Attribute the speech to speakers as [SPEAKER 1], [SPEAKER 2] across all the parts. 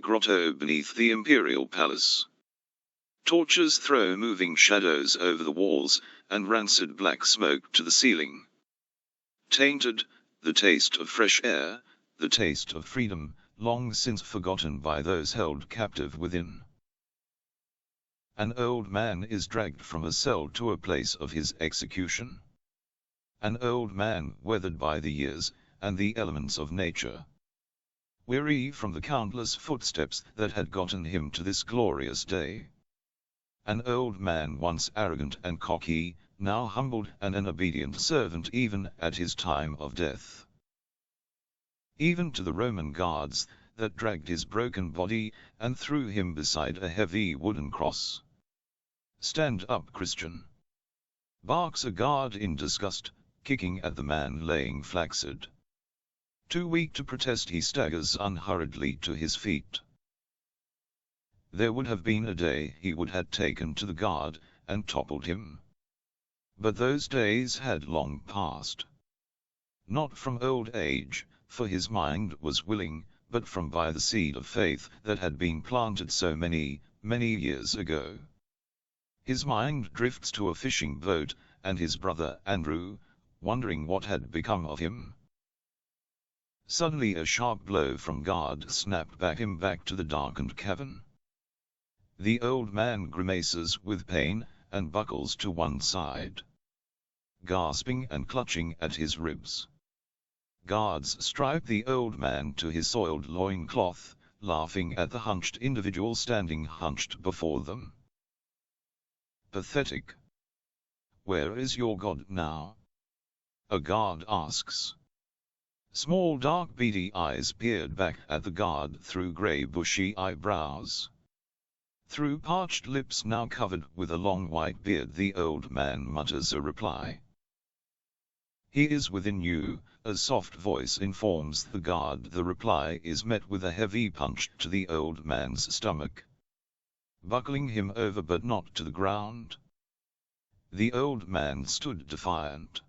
[SPEAKER 1] grotto beneath the imperial palace. Torches throw moving shadows over the walls, and rancid black smoke to the ceiling. Tainted, the taste of fresh air, the taste of freedom, long since forgotten by those held captive within. An old man is dragged from a cell to a place of his execution. An old man weathered by the years, and the elements of nature. Weary from the countless footsteps that had gotten him to this glorious day. An old man once arrogant and cocky, now humbled and an obedient servant even at his time of death. Even to the Roman guards, that dragged his broken body, and threw him beside a heavy wooden cross. "Stand up, Christian!" barks a guard in disgust, kicking at the man laying flaccid. Too weak to protest, he staggers unhurriedly to his feet. There would have been a day he would have taken to the guard, and toppled him. But those days had long passed. Not from old age, for his mind was willing, but from by the seed of faith that had been planted so many, many years ago. His mind drifts to a fishing boat, and his brother Andrew, wondering what had become of him. Suddenly a sharp blow from guard snapped him back to the darkened cavern. The old man grimaces with pain, and buckles to one side, gasping and clutching at his ribs. Guards stripe the old man to his soiled loincloth, laughing at the hunched individual standing hunched before them. Pathetic. "Where is your God now?" a guard asks. Small dark beady eyes peered back at the guard through grey bushy eyebrows. Through parched lips now covered with a long white beard the old man mutters a reply. "He is within you," a soft voice informs the guard. The reply is met with a heavy punch to the old man's stomach, buckling him over but not to the ground. The old man stood defiant.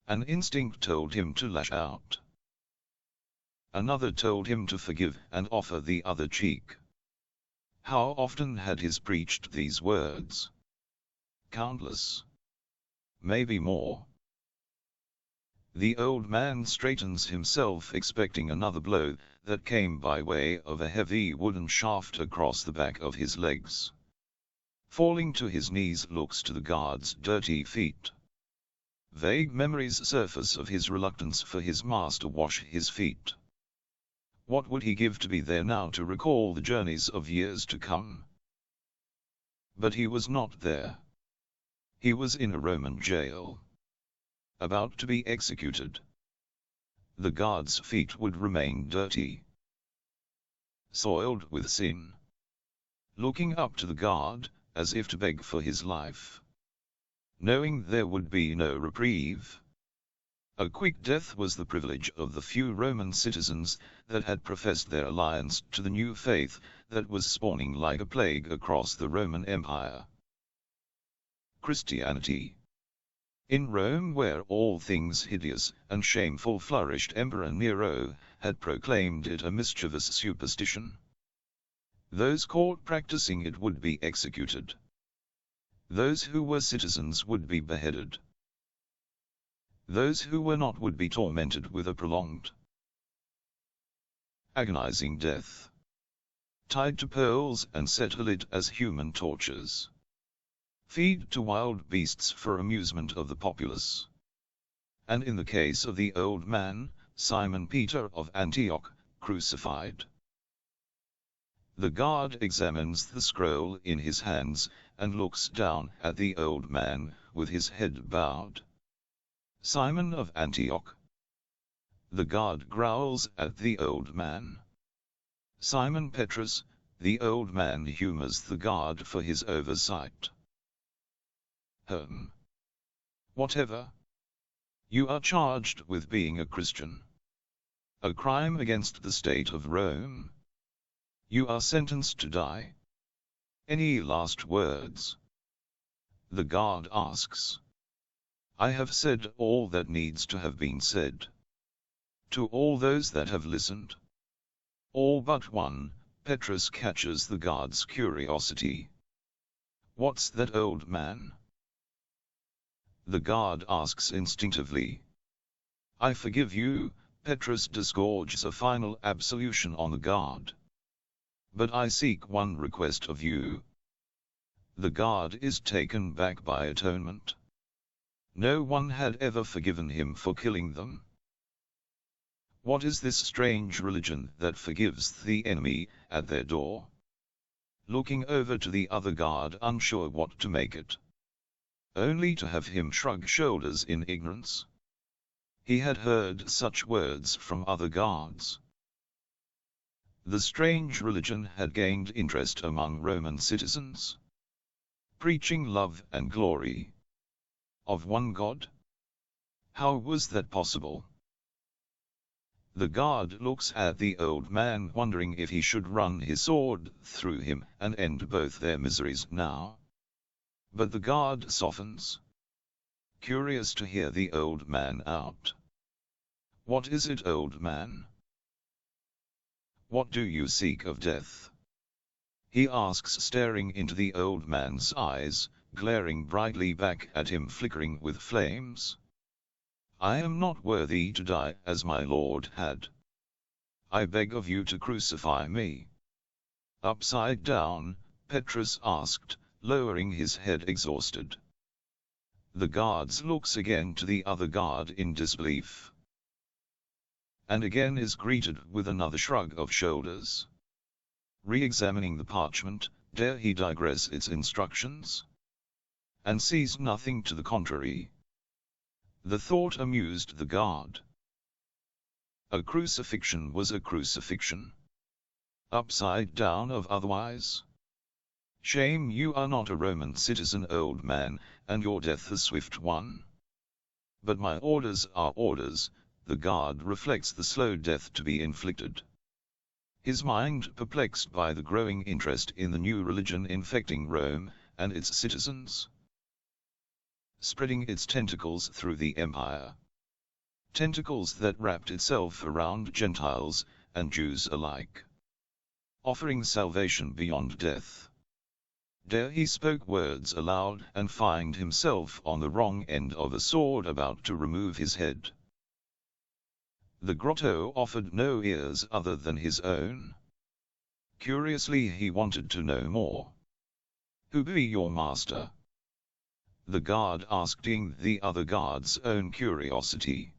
[SPEAKER 1] An instinct told him to lash out. Another told him to forgive and offer the other cheek. How often had he preached these words? Countless. Maybe more. The old man straightens himself, expecting another blow that came by way of a heavy wooden shaft across the back of his legs. Falling to his knees, looks to the guard's dirty feet. Vague memories surface of his reluctance for his master wash his feet. What would he give to be there now to recall the journeys of years to come? But he was not there. He was in a Roman jail, about to be executed. The guard's feet would remain dirty, soiled with sin. Looking up to the guard, as if to beg for his life, knowing there would be no reprieve. A quick death was the privilege of the few Roman citizens that had professed their alliance to the new faith that was spawning like a plague across the Roman Empire. Christianity. In Rome, where all things hideous and shameful flourished, Emperor Nero had proclaimed it a mischievous superstition. Those caught practicing it would be executed. Those who were citizens would be beheaded. Those who were not would be tormented with a prolonged, agonizing death, tied to poles and set alit as human torches, feed to wild beasts for amusement of the populace. And in the case of the old man, Simon Peter of Antioch, crucified. The guard examines the scroll in his hands, and looks down at the old man, with his head bowed. Simon of Antioch. The guard growls at the old man. Simon Petrus, the old man humors the guard for his oversight. Whatever. You are charged with being a Christian. A crime against the state of Rome. You are sentenced to die. Any last words? The guard asks. I have said all that needs to have been said. To all those that have listened. All but one, Petrus catches the guard's curiosity. "What's that, old man?" The guard asks instinctively. "I forgive you," Petrus disgorges a final absolution on the guard. "But I seek one request of you." The guard is taken back by atonement. No one had ever forgiven him for killing them. What is this strange religion that forgives the enemy at their door? Looking over to the other guard, unsure what to make it. Only to have him shrug shoulders in ignorance. He had heard such words from other guards. The strange religion had gained interest among Roman citizens. Preaching love and glory. Of one God? How was that possible? The guard looks at the old man, wondering if he should run his sword through him and end both their miseries now. But the guard softens. Curious to hear the old man out. "What is it, old man? What do you seek of death?" he asks, staring into the old man's eyes, glaring brightly back at him, flickering with flames. "I am not worthy to die as my Lord had. I beg of you to crucify me." "Upside down?" Petrus asked, lowering his head, exhausted. The guard looks again to the other guard in disbelief. And again is greeted with another shrug of shoulders. Re-examining the parchment, dare he digress its instructions? And sees nothing to the contrary. The thought amused the guard. A crucifixion was a crucifixion. Upside down of otherwise? Shame you are not a Roman citizen, old man, and your death a swift one. But my orders are orders. The guard reflects the slow death to be inflicted. His mind perplexed by the growing interest in the new religion infecting Rome and its citizens. Spreading its tentacles through the empire. Tentacles that wrapped itself around Gentiles and Jews alike. Offering salvation beyond death. Dare he spoke words aloud and find himself on the wrong end of a sword about to remove his head. The grotto offered no ears other than his own. Curiously he wanted to know more. "Who be your master?" the guard asked, in the other guard's own curiosity.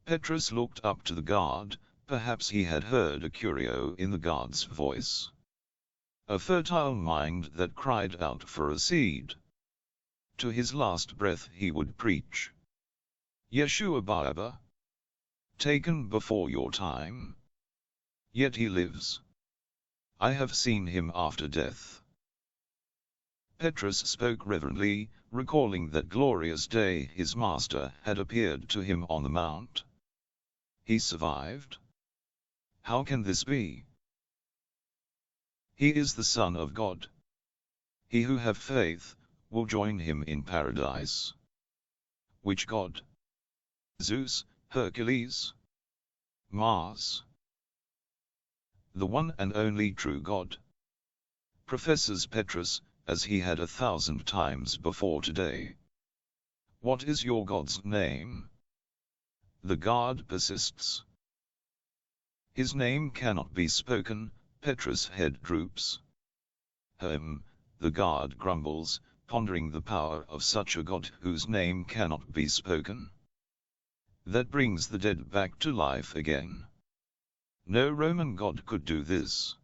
[SPEAKER 1] Petrus looked up to the guard. Perhaps he had heard a curio in the guard's voice. A fertile mind that cried out for a seed. To his last breath he would preach. Yeshua Barabba. Taken before your time. Yet he lives. I have seen him after death. Petrus spoke reverently, recalling that glorious day his master had appeared to him on the mount. He survived? How can this be? He is the Son of God. He who have faith will join him in paradise. Which God? Zeus, Hercules? Mars? The one and only true God. Professes Petrus, as he had 1,000 times before today. What is your God's name? The guard persists. His name cannot be spoken. Petrus' head droops. The guard grumbles, pondering the power of such a God whose name cannot be spoken. That brings the dead back to life again. No Roman god could do this.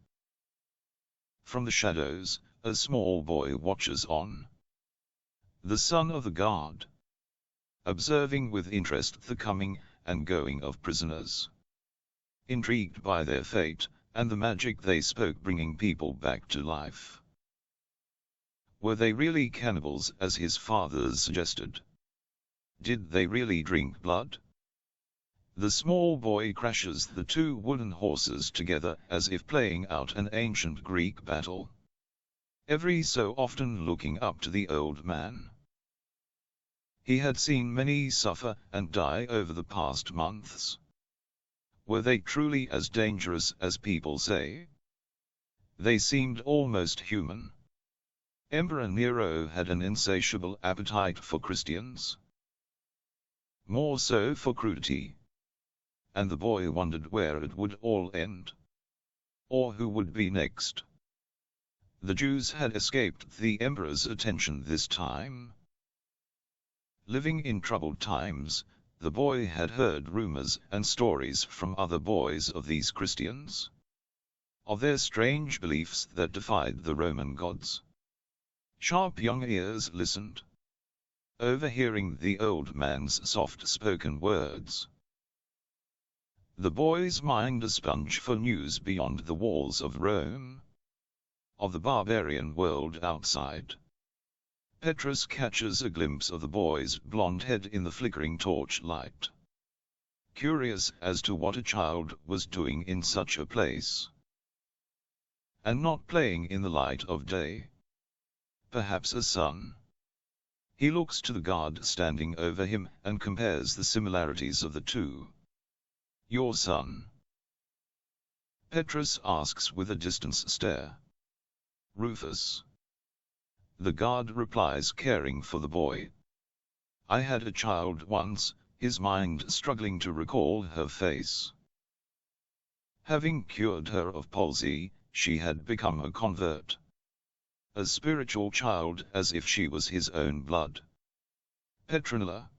[SPEAKER 1] From the shadows, a small boy watches on. The son of the guard. Observing with interest the coming and going of prisoners. Intrigued by their fate, and the magic they spoke bringing people back to life. Were they really cannibals as his fathers suggested? Did they really drink blood? The small boy crashes the two wooden horses together as if playing out an ancient Greek battle. Every so often looking up to the old man. He had seen many suffer and die over the past months. Were they truly as dangerous as people say? They seemed almost human. Emperor Nero had an insatiable appetite for Christians. More so for crudity. And the boy wondered where it would all end. Or who would be next. The Jews had escaped the emperor's attention this time. Living in troubled times, the boy had heard rumors and stories from other boys of these Christians. Of their strange beliefs that defied the Roman gods. Sharp young ears listened, overhearing the old man's soft-spoken words. The boy's mind a sponge for news beyond the walls of Rome. Of the barbarian world outside. Petrus catches a glimpse of the boy's blonde head in the flickering torchlight. Curious as to what a child was doing in such a place. And not playing in the light of day. Perhaps a son. He looks to the guard standing over him and compares the similarities of the two. Your son? Petrus asks with a distant stare. Rufus. The guard replies, caring for the boy. I had a child once, his mind struggling to recall her face. Having cured her of palsy, she had become a convert. A spiritual child, as if she was his own blood. Petronilla.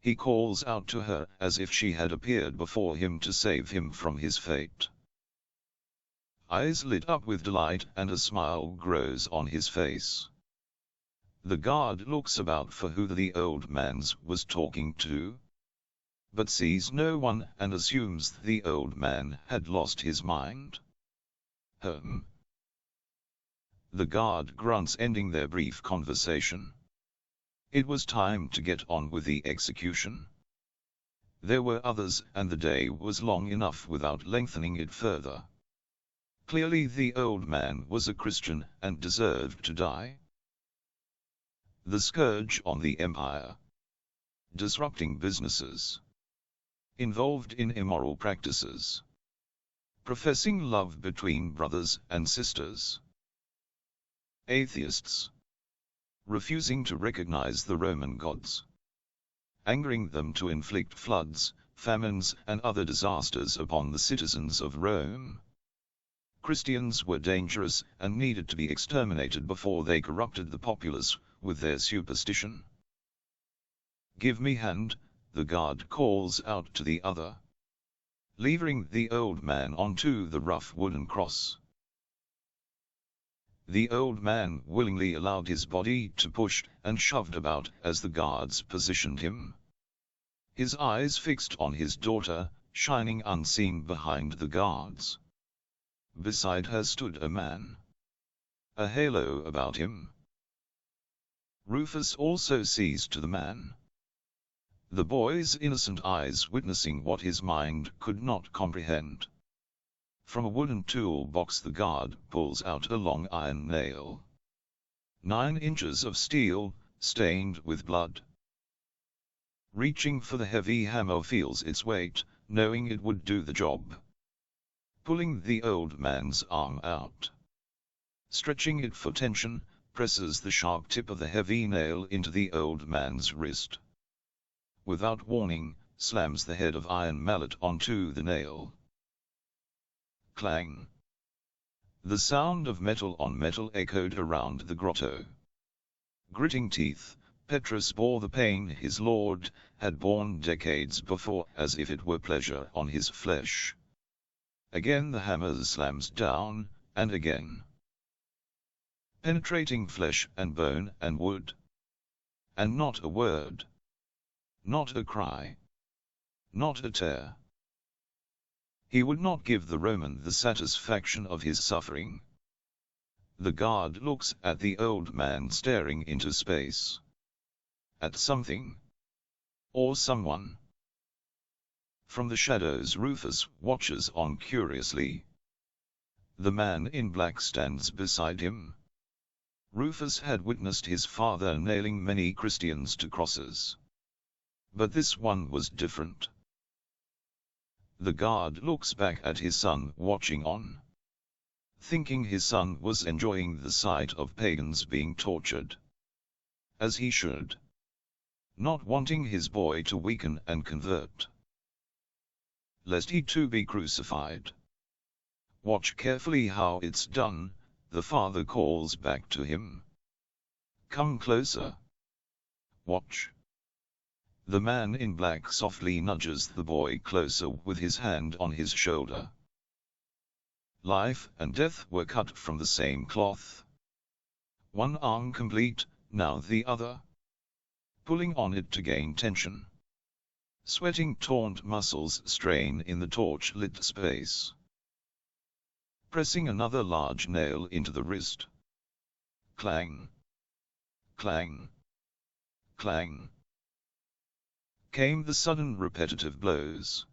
[SPEAKER 1] He calls out to her as if she had appeared before him to save him from his fate. Eyes lit up with delight and a smile grows on his face. The guard looks about for who the old man was talking to, but sees no one and assumes the old man had lost his mind. The guard grunts, ending their brief conversation. It was time to get on with the execution. There were others, and the day was long enough without lengthening it further. Clearly the old man was a Christian and deserved to die. The scourge on the empire. Disrupting businesses. Involved in immoral practices. Professing love between brothers and sisters. Atheists. Refusing to recognize the Roman gods. Angering them to inflict floods, famines, and other disasters upon the citizens of Rome. Christians were dangerous and needed to be exterminated before they corrupted the populace with their superstition. Give me hand, the guard calls out to the other. Levering the old man onto the rough wooden cross. The old man willingly allowed his body to push and shoved about as the guards positioned him. His eyes fixed on his daughter, shining unseen behind the guards. Beside her stood a man. A halo about him. Rufus also sees to the man. The boy's innocent eyes witnessing what his mind could not comprehend. From a wooden toolbox the guard pulls out a long iron nail. 9 inches of steel, stained with blood. Reaching for the heavy hammer feels its weight, knowing it would do the job. Pulling the old man's arm out. Stretching it for tension, presses the sharp tip of the heavy nail into the old man's wrist. Without warning, slams the head of iron mallet onto the nail. Clang. The sound of metal on metal echoed around the grotto. Gritting teeth, Petrus bore the pain his lord had borne decades before as if it were pleasure on his flesh. Again the hammer slams down, and again. Penetrating flesh and bone and wood. And not a word. Not a cry. Not a tear. He would not give the Roman the satisfaction of his suffering. The guard looks at the old man staring into space. At something. Or someone. From the shadows Rufus watches on curiously. The man in black stands beside him. Rufus had witnessed his father nailing many Christians to crosses. But this one was different. The guard looks back at his son watching on, thinking his son was enjoying the sight of pagans being tortured. As he should. Not wanting his boy to weaken and convert, lest he too be crucified. Watch carefully how it's done, the father calls back to him. Come closer. Watch. The man in black softly nudges the boy closer with his hand on his shoulder. Life and death were cut from the same cloth. One arm complete, now the other. Pulling on it to gain tension. Sweating taut muscles strain in the torch-lit space. Pressing another large nail into the wrist. Clang. Clang. Clang. Came the sudden repetitive blows.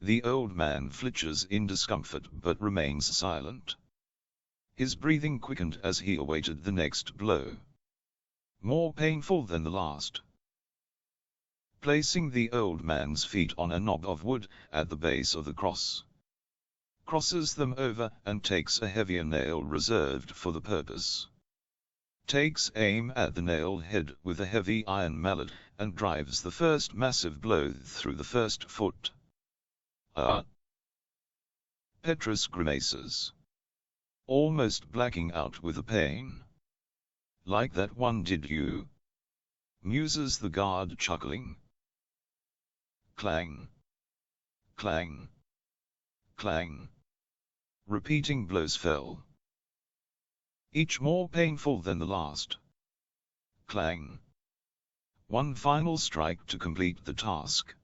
[SPEAKER 1] The old man flinches in discomfort but remains silent. His breathing quickened as he awaited the next blow. More painful than the last. Placing the old man's feet on a knob of wood at the base of the cross. Crosses them over and takes a heavier nail reserved for the purpose. Takes aim at the nail head with a heavy iron mallet and drives the first massive blow through the first foot. Petrus grimaces. Almost blacking out with the pain. Like that one did you? Muses the guard chuckling. Clang. Clang. Clang. Repeating blows fell. Each more painful than the last. Clang. One final strike to complete the task.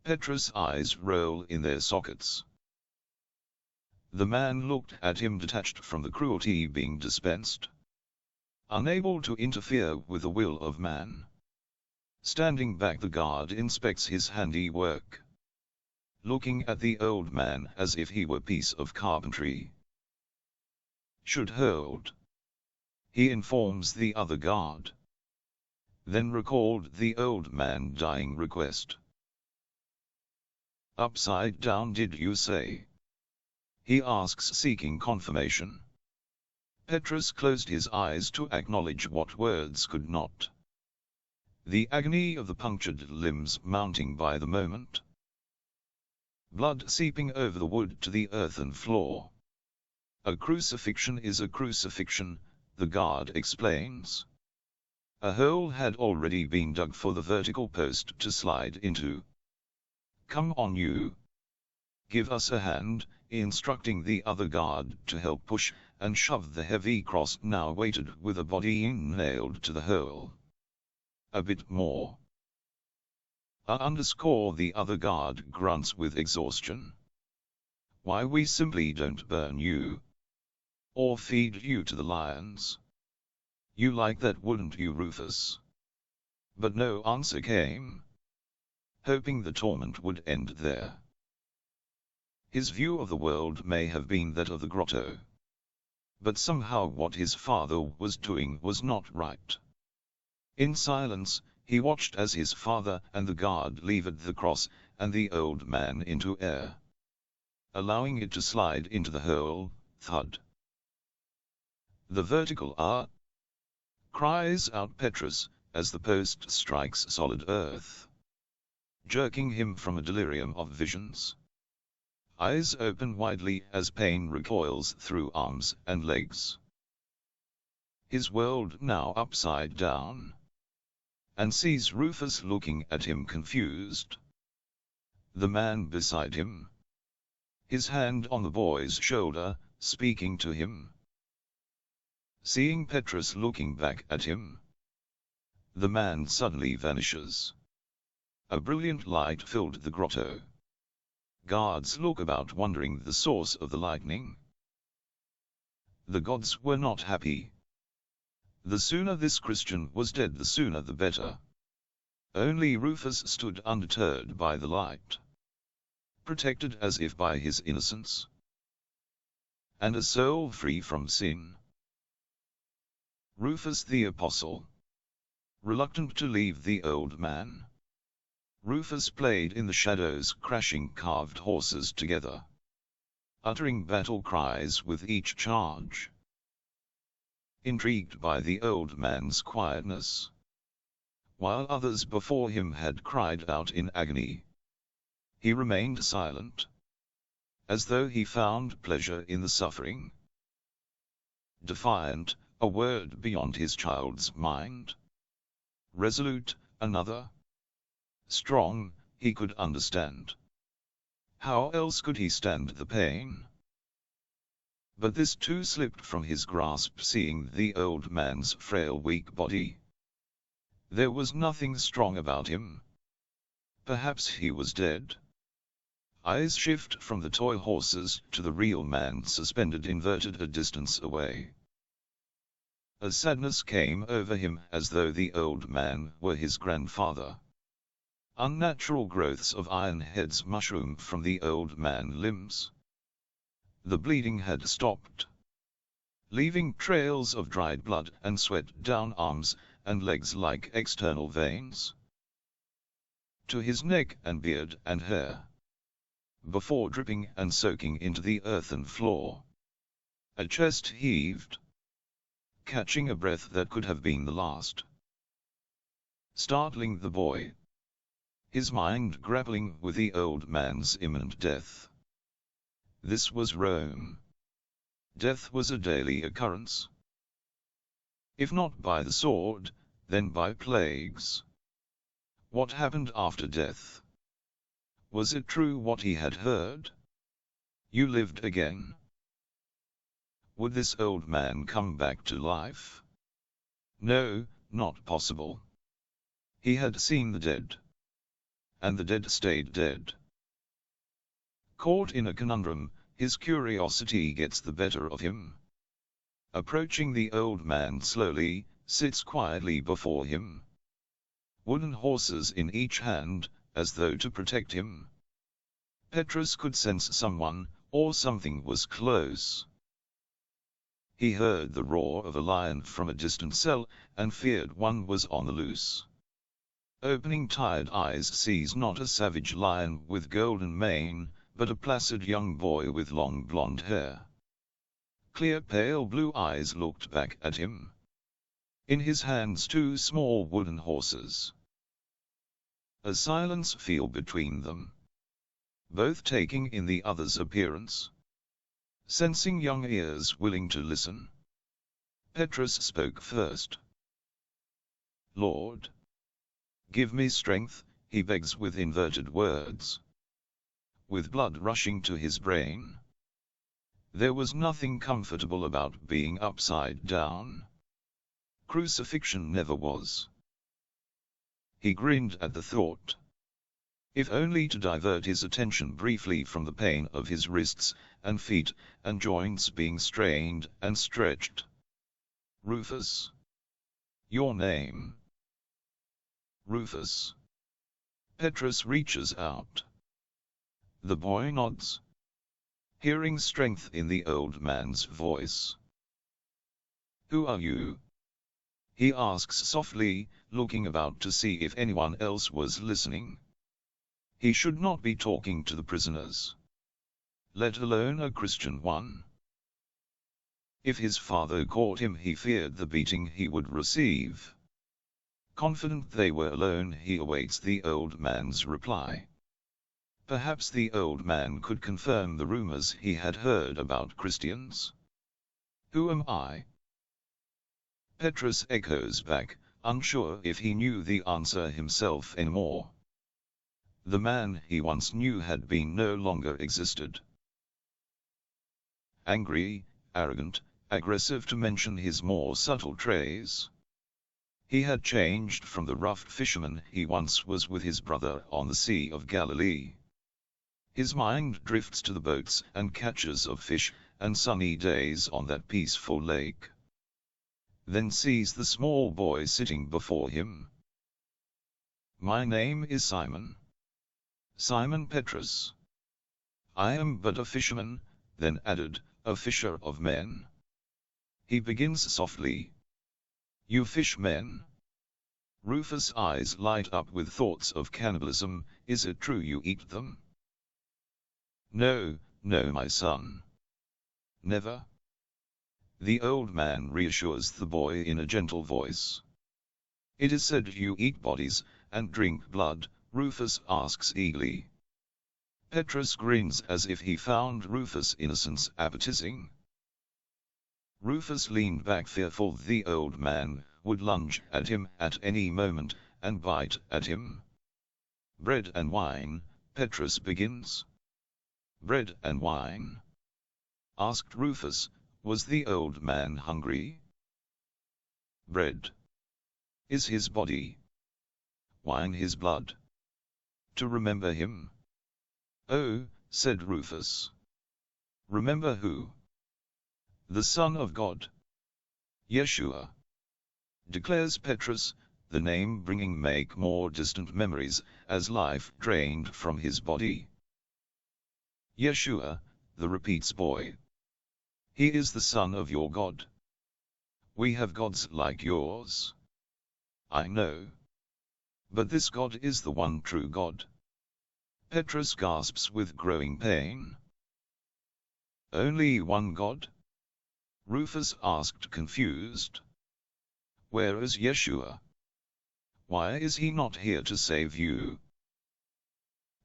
[SPEAKER 1] Petrus' eyes roll in their sockets. The man looked at him detached from the cruelty being dispensed. Unable to interfere with the will of man. Standing back, the guard inspects his handiwork. Looking at the old man as if he were a piece of carpentry. Should hold. He informs the other guard. Then recalled the old man dying request. Upside down did you say? He asks, seeking confirmation. Petrus closed his eyes to acknowledge what words could not. The agony of the punctured limbs mounting by the moment. Blood seeping over the wood to the earthen floor. A crucifixion is a crucifixion, the guard explains. A hole had already been dug for the vertical post to slide into. Come on you. Give us a hand, instructing the other guard to help push and shove the heavy cross now weighted with a body nailed to the hole. A bit more. The other guard grunts with exhaustion. Why we simply don't burn you. Or feed you to the lions. You like that, wouldn't you, Rufus? But no answer came. Hoping the torment would end there. His view of the world may have been that of the grotto. But somehow what his father was doing was not right. In silence, he watched as his father and the guard levered the cross and the old man into air. Allowing it to slide into the hole, thud. The vertical cries out Petrus, as the post strikes solid earth. Jerking him from a delirium of visions. Eyes open widely as pain recoils through arms and legs. His world now upside down. And sees Rufus looking at him confused. The man beside him. His hand on the boy's shoulder, speaking to him. Seeing Petrus looking back at him. The man suddenly vanishes. A brilliant light filled the grotto. Guards look about wondering the source of the lightning. The gods were not happy. The sooner this Christian was dead, the sooner the better. Only Rufus stood undeterred by the light. Protected as if by his innocence. And a soul free from sin. Rufus the apostle. Reluctant to leave the old man. Rufus played in the shadows, crashing carved horses together, uttering battle cries with each charge. Intrigued by the old man's quietness, while others before him had cried out in agony, he remained silent, as though he found pleasure in the suffering. Defiant, a word beyond his child's mind. Resolute, another. Strong, he could understand. How else could he stand the pain? But this too slipped from his grasp, seeing the old man's frail, weak body. There was nothing strong about him. Perhaps he was dead. Eyes shift from the toy horses to the real man suspended inverted a distance away. A sadness came over him as though the old man were his grandfather. Unnatural growths of iron heads mushroomed from the old man's limbs. The bleeding had stopped, leaving trails of dried blood and sweat down arms and legs like external veins, to his neck and beard and hair, before dripping and soaking into the earthen floor. A chest heaved, catching a breath that could have been the last, startling the boy, his mind grappling with the old man's imminent death. This was Rome. Death was a daily occurrence. If not by the sword, then by plagues. What happened after death? Was it true what he had heard? You lived again. Would this old man come back to life? No, not possible. He had seen the dead, and the dead stayed dead. Caught in a conundrum, his curiosity gets the better of him. Approaching the old man slowly, sits quietly before him, wooden horses in each hand, as though to protect him. Petrus could sense someone, or something was close. He heard the roar of a lion from a distant cell, and feared one was on the loose. Opening tired eyes sees not a savage lion with golden mane, but a placid young boy with long blonde hair. Clear pale blue eyes looked back at him. In his hands 2 small wooden horses. A silence fell between them, both taking in the other's appearance, sensing young ears willing to listen. Petrus spoke first. Lord, give me strength, he begs with inverted words, with blood rushing to his brain. There was nothing comfortable about being upside down. Crucifixion never was. He grinned at the thought, if only to divert his attention briefly from the pain of his wrists and feet and joints being strained and stretched. Rufus. Your name? Rufus. Petrus reaches out. The boy nods, hearing strength in the old man's voice. Who are you? He asks softly, looking about to see if anyone else was listening. He should not be talking to the prisoners, let alone a Christian one. If his father caught him, he feared the beating he would receive. Confident they were alone, he awaits the old man's reply. Perhaps the old man could confirm the rumors he had heard about Christians. Who am I? Petrus echoes back, unsure if he knew the answer himself anymore. The man he once knew had been no longer existed. Angry, arrogant, aggressive, to mention his more subtle traits. He had changed from the rough fisherman he once was with his brother on the Sea of Galilee. His mind drifts to the boats and catches of fish, and sunny days on that peaceful lake. Then sees the small boy sitting before him. My name is Simon. Simon Petrus. I am but a fisherman, then added, a fisher of men. He begins softly. You fish men? Rufus' eyes light up with thoughts of cannibalism. Is it true you eat them? No, no, my son. Never. The old man reassures the boy in a gentle voice. It is said you eat bodies, and drink blood, Rufus asks eagerly. Petrus grins as if he found Rufus' innocence appetizing. Rufus leaned back, fearful the old man would lunge at him at any moment, and bite at him. Bread and wine, Petrus begins. Bread and wine? Asked Rufus, was the old man hungry? Bread is his body. Wine his blood. To remember him. Oh, said Rufus. Remember who? The Son of God. Yeshua. Declares Petrus, the name bringing make more distant memories, as life drained from his body. Yeshua, the repeats boy. He is the Son of your God. We have gods like yours. I know. But this God is the one true God. Petrus gasps with growing pain. Only one God? Rufus asked, confused. Where is Yeshua? Why is he not here to save you?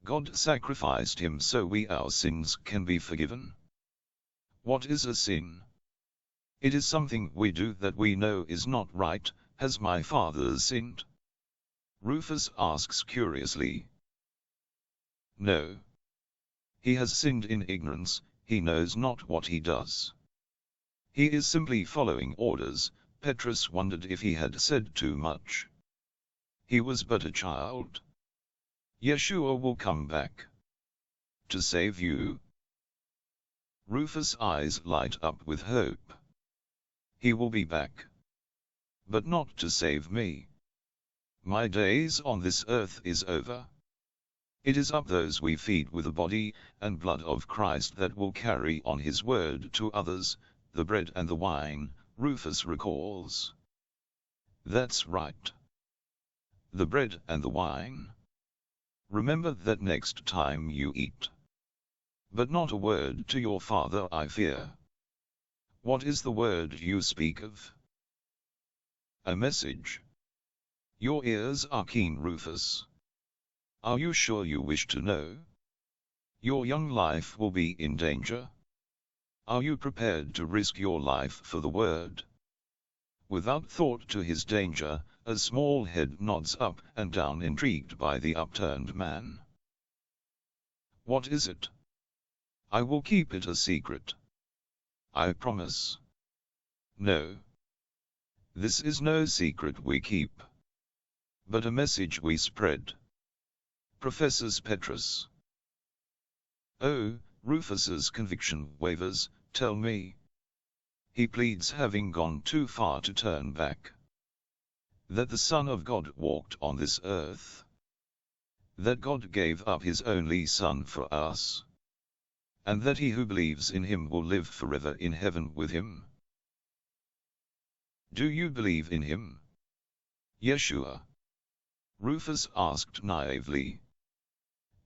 [SPEAKER 1] God sacrificed him so our sins can be forgiven. What is a sin? It is something we do that we know is not right. Has my father sinned? Rufus asks curiously. No. He has sinned in ignorance, he knows not what he does. He is simply following orders. Petrus wondered if he had said too much. He was but a child. Yeshua will come back. To save you. Rufus' eyes light up with hope. He will be back. But not to save me. My days on this earth is over. It is up those we feed with the body and blood of Christ that will carry on his word to others, the bread and the wine, Rufus recalls. That's right. The bread and the wine. Remember that next time you eat. But not a word to your father, I fear. What is the word you speak of? A message. Your ears are keen, Rufus. Are you sure you wish to know? Your young life will be in danger. Are you prepared to risk your life for the word? Without thought to his danger, a small head nods up and down, intrigued by the upturned man. What is it? I will keep it a secret. I promise. No. This is no secret we keep, but a message we spread. Professors Petrus. Oh, Rufus's conviction wavers. Tell me. He pleads, having gone too far to turn back. That the Son of God walked on this earth. That God gave up his only Son for us. And that he who believes in him will live forever in heaven with him. Do you believe in him? Yeshua? Rufus asked naively.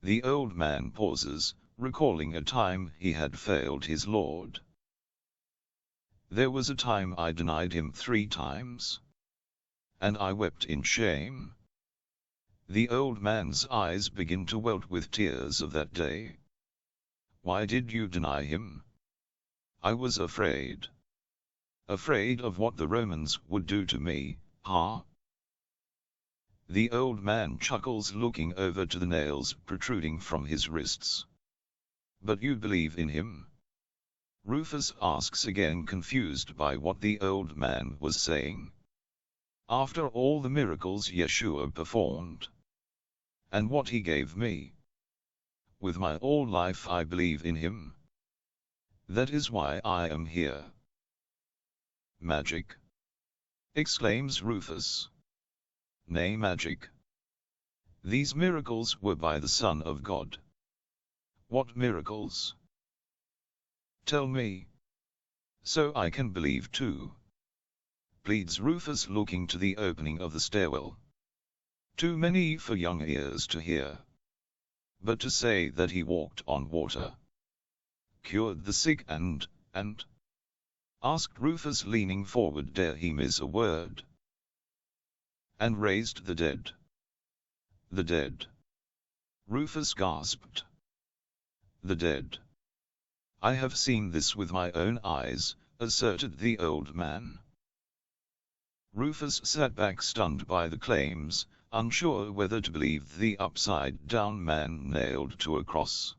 [SPEAKER 1] The old man pauses, recalling a time he had failed his Lord. There was a time I denied him 3 times. And I wept in shame. The old man's eyes begin to welt with tears of that day. Why did you deny him? I was afraid. Afraid of what the Romans would do to me, huh? The old man chuckles, looking over to the nails protruding from his wrists. But you believe in him? Rufus asks, again confused by what the old man was saying. After all the miracles Yeshua performed, and what he gave me, with my whole life I believe in him. That is why I am here. Magic? Exclaims Rufus. Nay, magic. These miracles were by the Son of God. What miracles? Tell me. So I can believe too. Pleads Rufus, looking to the opening of the stairwell. Too many for young ears to hear. But to say that he walked on water, cured the sick and, asked Rufus, leaning forward, dare he miss a word? And raised the dead. The dead. Rufus gasped. The dead. I have seen this with my own eyes, asserted the old man. Rufus sat back, stunned by the claims, unsure whether to believe the upside-down man nailed to a cross.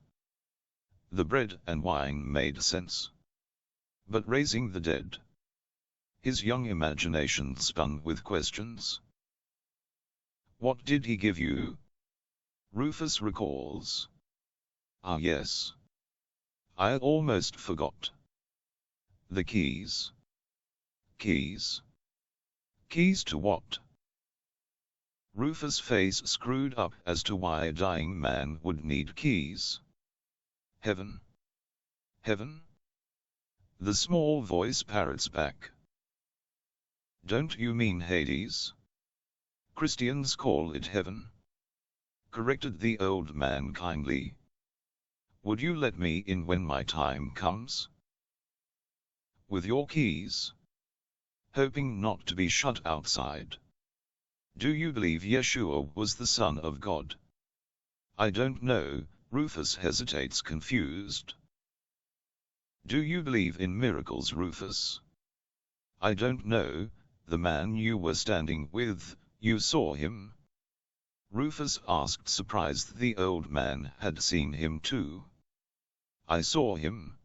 [SPEAKER 1] The bread and wine made sense. But raising the dead? His young imagination spun with questions. What did he give you? Rufus recalls. Ah, yes. I almost forgot. The keys. Keys? Keys to what? Rufus' face screwed up as to why a dying man would need keys. Heaven? Heaven? The small voice parrots back. Don't you mean Hades? Christians call it heaven, corrected the old man kindly. Would you let me in when my time comes? With your keys? Hoping not to be shut outside. Do you believe Yeshua was the Son of God? I don't know, Rufus hesitates, confused. Do you believe in miracles, Rufus? I don't know, the man you were standing with, you saw him? Rufus asked, surprised the old man had seen him too. I saw him.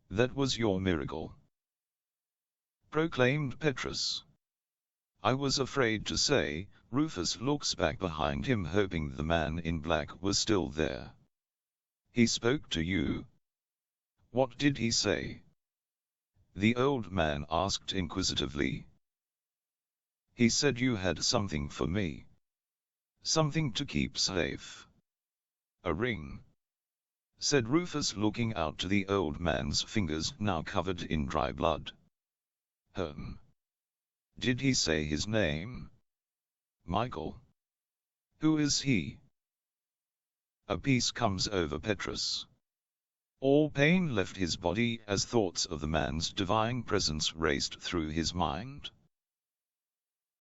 [SPEAKER 1] That was your miracle, proclaimed Petrus. I was afraid to say. Rufus looks back behind him, hoping the man in black was still there. He spoke to you. What did he say? The old man asked inquisitively. He said you had something for me. Something to keep safe. A ring, said Rufus, looking out to the old man's fingers, now covered in dry blood. Did he say his name? Michael. Who is he? A peace comes over Petrus. All pain left his body as thoughts of the man's divine presence raced through his mind.